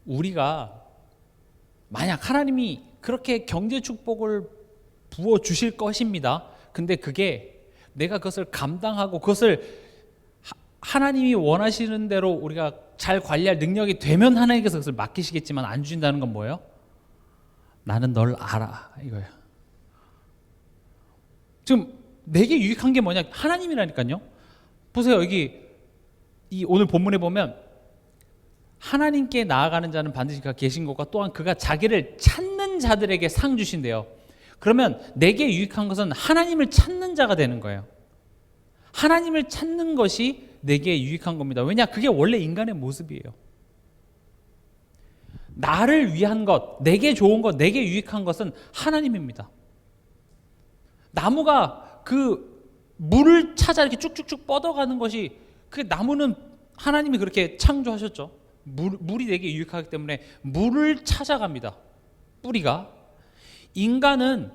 우리가 만약 하나님이 그렇게 경제 축복을 부어주실 것입니다. 근데 그게 내가 그것을 감당하고 그것을 하나님이 원하시는 대로 우리가 잘 관리할 능력이 되면 하나님께서 그것을 맡기시겠지만 안 주신다는 건 뭐예요? 나는 널 알아, 이거예요. 지금 내게 유익한 게 뭐냐? 하나님이라니까요. 보세요. 여기 이 오늘 본문에 보면 하나님께 나아가는 자는 반드시 그가 계신 것과 또한 그가 자기를 찾는 자들에게 상 주신대요. 그러면 내게 유익한 것은 하나님을 찾는 자가 되는 거예요. 하나님을 찾는 것이 내게 유익한 겁니다. 왜냐? 그게 원래 인간의 모습이에요. 나를 위한 것, 내게 좋은 것, 내게 유익한 것은 하나님입니다. 나무가 그 물을 찾아 이렇게 쭉쭉쭉 뻗어가는 것이, 그 나무는 하나님이 그렇게 창조하셨죠. 물이 내게 유익하기 때문에 물을 찾아갑니다. 뿌리가. 인간은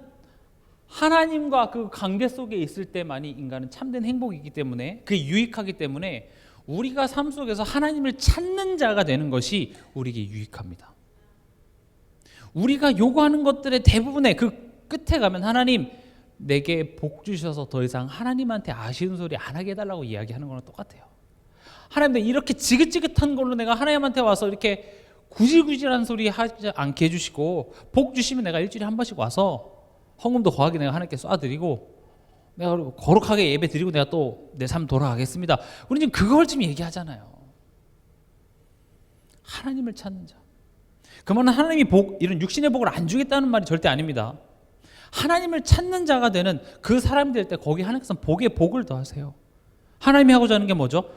하나님과 그 관계 속에 있을 때만이 인간은 참된 행복이기 때문에, 그게 유익하기 때문에 우리가 삶 속에서 하나님을 찾는 자가 되는 것이 우리에게 유익합니다. 우리가 요구하는 것들의 대부분의 그 끝에 가면 하나님 내게 복 주셔서 더 이상 하나님한테 아쉬운 소리 안 하게 해달라고 이야기하는 거랑 똑같아요. 하나님, 내가 이렇게 지긋지긋한 걸로 내가 하나님한테 와서 이렇게 구질구질한 소리 하지 않게 해주시고, 복 주시면 내가 일주일에 한 번씩 와서 헌금도 거하게 내가 하나님께 쏴드리고, 내가 거룩하게 예배 드리고 내가 또 내 삶 돌아가겠습니다. 우리 지금 그걸 지금 얘기하잖아요. 하나님을 찾는 자. 그러면 하나님이 복, 이런 육신의 복을 안 주겠다는 말이 절대 아닙니다. 하나님을 찾는 자가 되는 그 사람이 될 때 거기 하나님께서 복에 복을 더하세요. 하나님이 하고자 하는 게 뭐죠?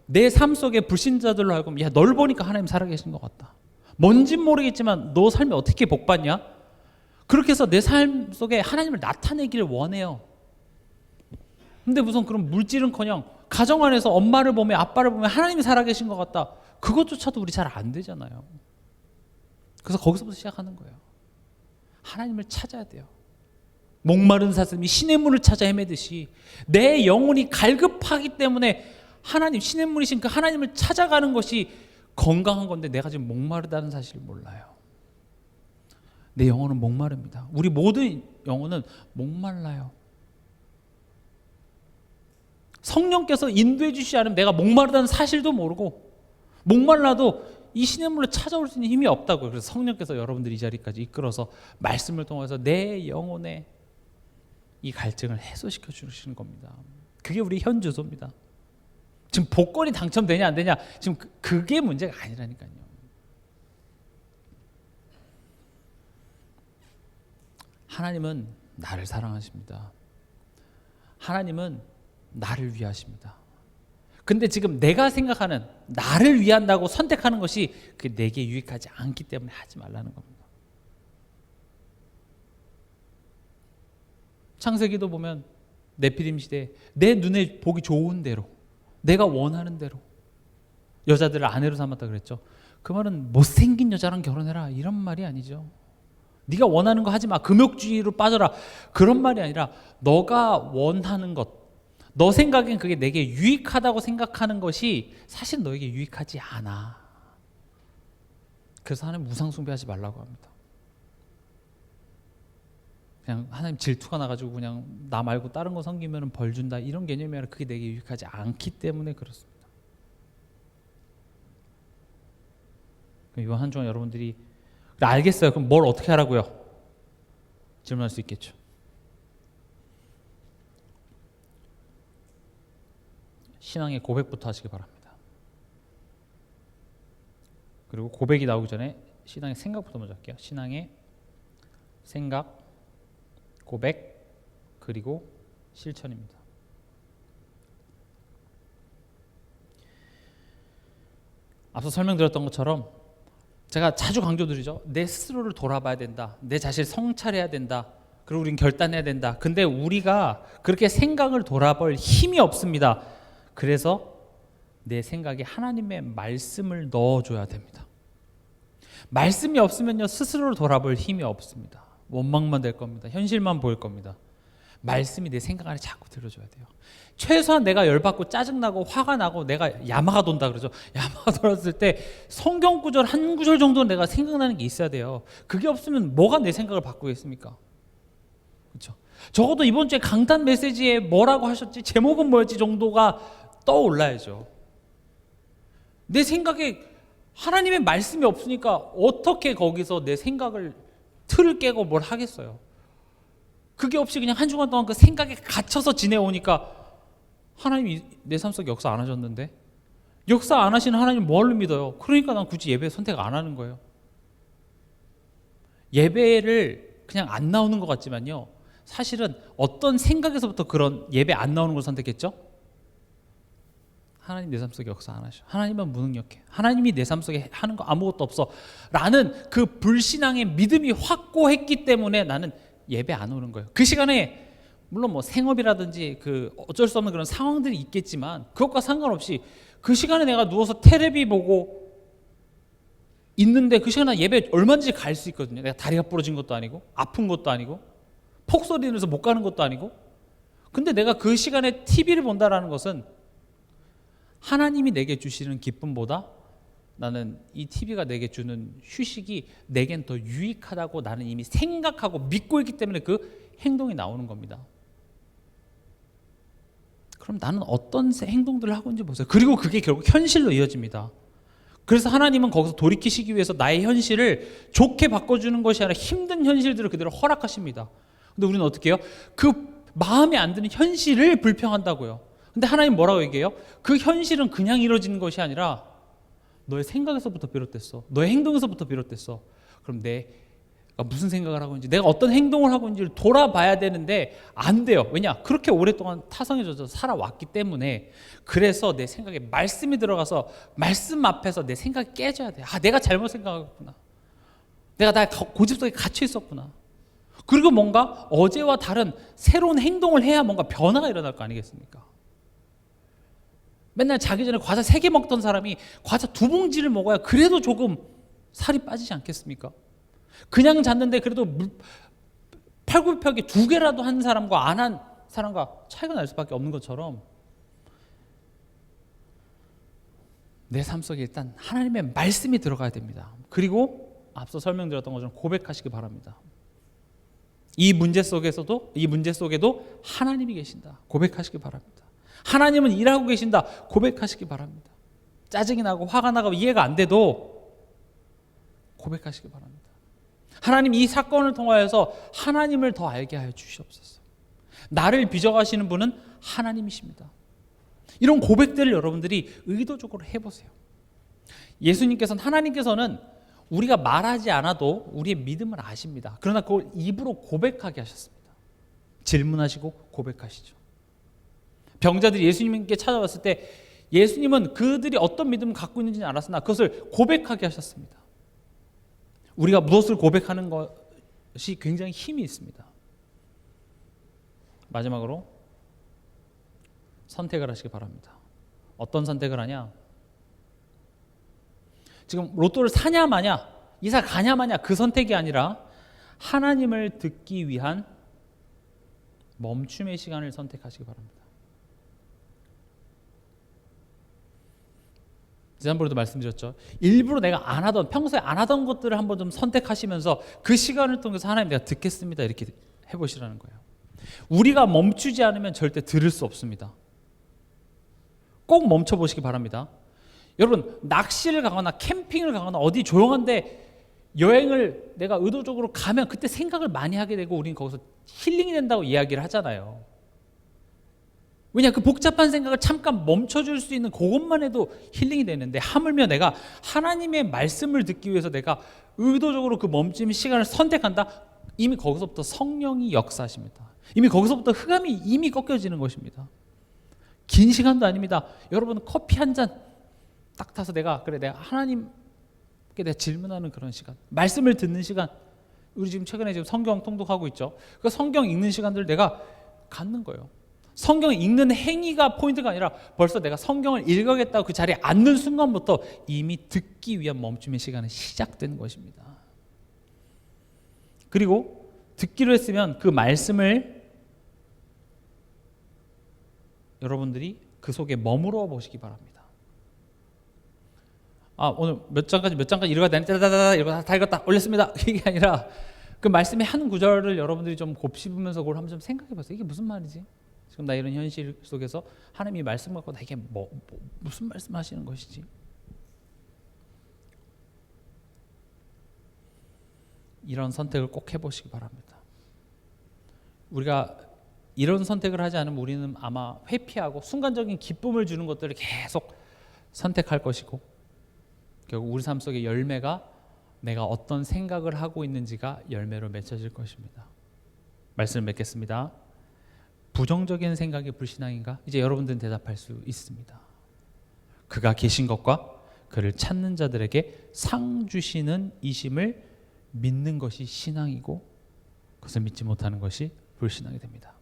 내 삶 속에 불신자들로 하여금, 야, 널 보니까 하나님 살아계신 것 같다. 뭔진 모르겠지만 너 삶이 어떻게 복받냐? 그렇게 해서 내 삶 속에 하나님을 나타내기를 원해요. 근데 무슨 그런 물질은커녕 가정 안에서 엄마를 보며 아빠를 보며 하나님이 살아계신 것 같다. 그것조차도 우리 잘 안 되잖아요. 그래서 거기서부터 시작하는 거예요. 하나님을 찾아야 돼요. 목마른 사슴이 시냇물을 찾아 헤매듯이 내 영혼이 갈급하기 때문에 하나님, 시냇물이신 그 하나님을 찾아가는 것이 건강한 건데, 내가 지금 목마르다는 사실을 몰라요. 내 영혼은 목마릅니다. 우리 모든 영혼은 목말라요. 성령께서 인도해 주시지 않으면 내가 목마르다는 사실도 모르고, 목말라도 이 시냇물로 찾아올 수 있는 힘이 없다고요. 그래서 성령께서 여러분들 이 자리까지 이끌어서 말씀을 통해서 내 영혼의 이 갈증을 해소시켜 주시는 겁니다. 그게 우리 현 주소입니다. 지금 복권이 당첨되냐 안 되냐, 지금 그게 문제가 아니라니까요. 하나님은 나를 사랑하십니다. 하나님은 나를 위하십니다. 근데 지금 내가 생각하는 나를 위한다고 선택하는 것이 그 내게 유익하지 않기 때문에 하지 말라는 겁니다. 창세기도 보면 네피림 시대에 내 눈에 보기 좋은 대로, 내가 원하는 대로 여자들을 아내로 삼았다 그랬죠. 그 말은 못생긴 여자랑 결혼해라 이런 말이 아니죠. 네가 원하는 거 하지 마, 금욕주의로 빠져라, 그런 말이 아니라 너가 원하는 것, 너 생각엔 그게 내게 유익하다고 생각하는 것이 사실 너에게 유익하지 않아. 그래서 하나님 우상 숭배하지 말라고 합니다. 그냥 하나님 질투가 나가지고 그냥 나 말고 다른 거 섬기면 벌 준다 이런 개념이 아니라 그게 내게 유익하지 않기 때문에 그렇습니다. 이번 한 주간 여러분들이 알겠어요. 그럼 뭘 어떻게 하라고요? 질문할 수 있겠죠. 신앙의 고백부터 하시기 바랍니다. 그리고 고백이 나오기 전에 신앙의 생각부터 먼저 할게요. 신앙의 생각, 고백, 그리고 실천입니다. 앞서 설명드렸던 것처럼 제가 자주 강조드리죠. 내 스스로를 돌아봐야 된다. 내 자신을 성찰해야 된다. 그리고 우리는 결단해야 된다. 근데 우리가 그렇게 생각을 돌아볼 힘이 없습니다. 그래서 내 생각에 하나님의 말씀을 넣어줘야 됩니다. 말씀이 없으면요, 스스로를 돌아볼 힘이 없습니다. 원망만 될 겁니다. 현실만 보일 겁니다. 말씀이 내 생각 안에 자꾸 들어줘야 돼요. 최소한 내가 열받고 짜증나고 화가 나고 내가 야마가 돈다 그러죠. 야마가 돌았을 때 성경 구절 한 구절 정도는 내가 생각나는 게 있어야 돼요. 그게 없으면 뭐가 내 생각을 바꾸겠습니까? 그렇죠? 적어도 이번 주에 강단 메시지에 뭐라고 하셨지, 제목은 뭐였지 정도가 떠올라야죠. 내 생각에 하나님의 말씀이 없으니까 어떻게 거기서 내 생각을 틀을 깨고 뭘 하겠어요. 그게 없이 그냥 한 주간 동안 그 생각에 갇혀서 지내오니까 하나님이 내 삶 속에 역사 안 하셨는데, 역사 안 하시는 하나님 뭘 믿어요? 그러니까 난 굳이 예배 선택 안 하는 거예요. 예배를 그냥 안 나오는 것 같지만요, 사실은 어떤 생각에서부터 그런 예배 안 나오는 걸 선택했죠? 하나님 내 삶 속에 역사 안 하셔. 하나님은 무능력해. 하나님이 내 삶 속에 하는 거 아무것도 없어 라는 그 불신앙의 믿음이 확고했기 때문에 나는 예배 안 오는 거예요. 그 시간에 물론 뭐 생업이라든지 그 어쩔 수 없는 그런 상황들이 있겠지만 그것과 상관없이 그 시간에 내가 누워서 테레비 보고 있는데 그 시간에 예배 얼마든지 갈 수 있거든요. 내가 다리가 부러진 것도 아니고 아픈 것도 아니고 폭소리 내서 못 가는 것도 아니고. 근데 내가 그 시간에 TV를 본다라는 것은 하나님이 내게 주시는 기쁨보다 나는 이 TV가 내게 주는 휴식이 내겐 더 유익하다고 나는 이미 생각하고 믿고 있기 때문에 그 행동이 나오는 겁니다. 그럼 나는 어떤 행동들을 하고 있는지 보세요. 그리고 그게 결국 현실로 이어집니다. 그래서 하나님은 거기서 돌이키시기 위해서 나의 현실을 좋게 바꿔주는 것이 아니라 힘든 현실들을 그대로 허락하십니다. 근데 우리는 어떻게 해요? 그 마음에 안 드는 현실을 불평한다고요. 근데 하나님 뭐라고 얘기해요? 그 현실은 그냥 이루어지는 것이 아니라 너의 생각에서부터 비롯됐어. 너의 행동에서부터 비롯됐어. 그럼 내가 무슨 생각을 하고 있는지, 내가 어떤 행동을 하고 있는지를 돌아봐야 되는데 안 돼요. 왜냐? 그렇게 오랫동안 타성에 젖어서 살아왔기 때문에. 그래서 내 생각에 말씀이 들어가서 말씀 앞에서 내 생각이 깨져야 돼. 아, 내가 잘못 생각했구나. 내가 나 고집 속에 갇혀 있었구나. 그리고 뭔가 어제와 다른 새로운 행동을 해야 뭔가 변화가 일어날 거 아니겠습니까? 맨날 자기 전에 과자 3개 먹던 사람이 과자 2봉지를 먹어야 그래도 조금 살이 빠지지 않겠습니까? 그냥 잤는데 그래도 팔굽혀펴기 2개라도 한 사람과 안 한 사람과 차이가 날 수밖에 없는 것처럼 내 삶 속에 일단 하나님의 말씀이 들어가야 됩니다. 그리고 앞서 설명드렸던 것처럼 고백하시기 바랍니다. 이 문제 속에도 하나님이 계신다. 고백하시기 바랍니다. 하나님은 일하고 계신다. 고백하시기 바랍니다. 짜증이 나고 화가 나고 이해가 안 돼도 고백하시기 바랍니다. 하나님, 이 사건을 통하여서 하나님을 더 알게 하여 주시옵소서. 나를 빚어가시는 분은 하나님이십니다. 이런 고백들을 여러분들이 의도적으로 해보세요. 하나님께서는 우리가 말하지 않아도 우리의 믿음을 아십니다. 그러나 그걸 입으로 고백하게 하셨습니다. 질문하시고 고백하시죠. 병자들이 예수님께 찾아왔을 때 예수님은 그들이 어떤 믿음을 갖고 있는지는 알았으나 그것을 고백하게 하셨습니다. 우리가 무엇을 고백하는 것이 굉장히 힘이 있습니다. 마지막으로 선택을 하시기 바랍니다. 어떤 선택을 하냐? 지금 로또를 사냐 마냐, 이사 가냐 마냐 그 선택이 아니라 하나님을 듣기 위한 멈춤의 시간을 선택하시기 바랍니다. 지난번에도 말씀드렸죠. 일부러 내가 평소에 안 하던 것들을 한번 좀 선택하시면서 그 시간을 통해서 하나님 내가 듣겠습니다 이렇게 해보시라는 거예요. 우리가 멈추지 않으면 절대 들을 수 없습니다. 꼭 멈춰보시기 바랍니다. 여러분, 낚시를 가거나 캠핑을 가거나 어디 조용한데 여행을 내가 의도적으로 가면 그때 생각을 많이 하게 되고 우리는 거기서 힐링이 된다고 이야기를 하잖아요. 왜냐, 그 복잡한 생각을 잠깐 멈춰줄 수 있는 그것만 해도 힐링이 되는데, 하물며 내가 하나님의 말씀을 듣기 위해서 내가 의도적으로 그 멈춤의 시간을 선택한다? 이미 거기서부터 성령이 역사하십니다. 이미 거기서부터 흑암이 이미 꺾여지는 것입니다. 긴 시간도 아닙니다. 여러분, 커피 한 잔 딱 타서 내가 하나님께 내가 질문하는 그런 시간, 말씀을 듣는 시간, 우리 지금 최근에 성경 통독하고 있죠. 그 성경 읽는 시간들을 내가 갖는 거예요. 성경 읽는 행위가 포인트가 아니라 벌써 내가 성경을 읽어야겠다고 그 자리에 앉는 순간부터 이미 듣기 위한 멈춤의 시간이 시작된 것입니다. 그리고 듣기로 했으면 그 말씀을 여러분들이 그 속에 머무러 보시기 바랍니다. 오늘 몇 장까지 읽어야 되니? 따다다다 이거 다 읽었다 올렸습니다. 이게 아니라 그 말씀의 한 구절을 여러분들이 좀 곱씹으면서 그걸 한번 좀 생각해 보세요. 이게 무슨 말이지? 지금 나 이런 현실 속에서 하나님이 말씀 갖고 나에게 무슨 말씀 하시는 것이지? 이런 선택을 꼭 해보시기 바랍니다. 우리가 이런 선택을 하지 않으면 우리는 아마 회피하고 순간적인 기쁨을 주는 것들을 계속 선택할 것이고, 결국 우리 삶 속의 열매가 내가 어떤 생각을 하고 있는지가 열매로 맺혀질 것입니다. 말씀을 맺겠습니다. 부정적인 생각이 불신앙인가? 이제 여러분들은 대답할 수 있습니다. 그가 계신 것과 그를 찾는 자들에게 상 주시는 이심을 믿는 것이 신앙이고, 그것을 믿지 못하는 것이 불신앙이 됩니다.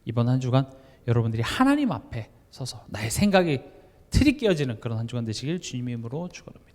이번 한 주간 여러분들이 하나님 앞에 서서 나의 생각이 틀이 깨어지는 그런 한 주간 되시길 주님의 이름으로 축원합니다.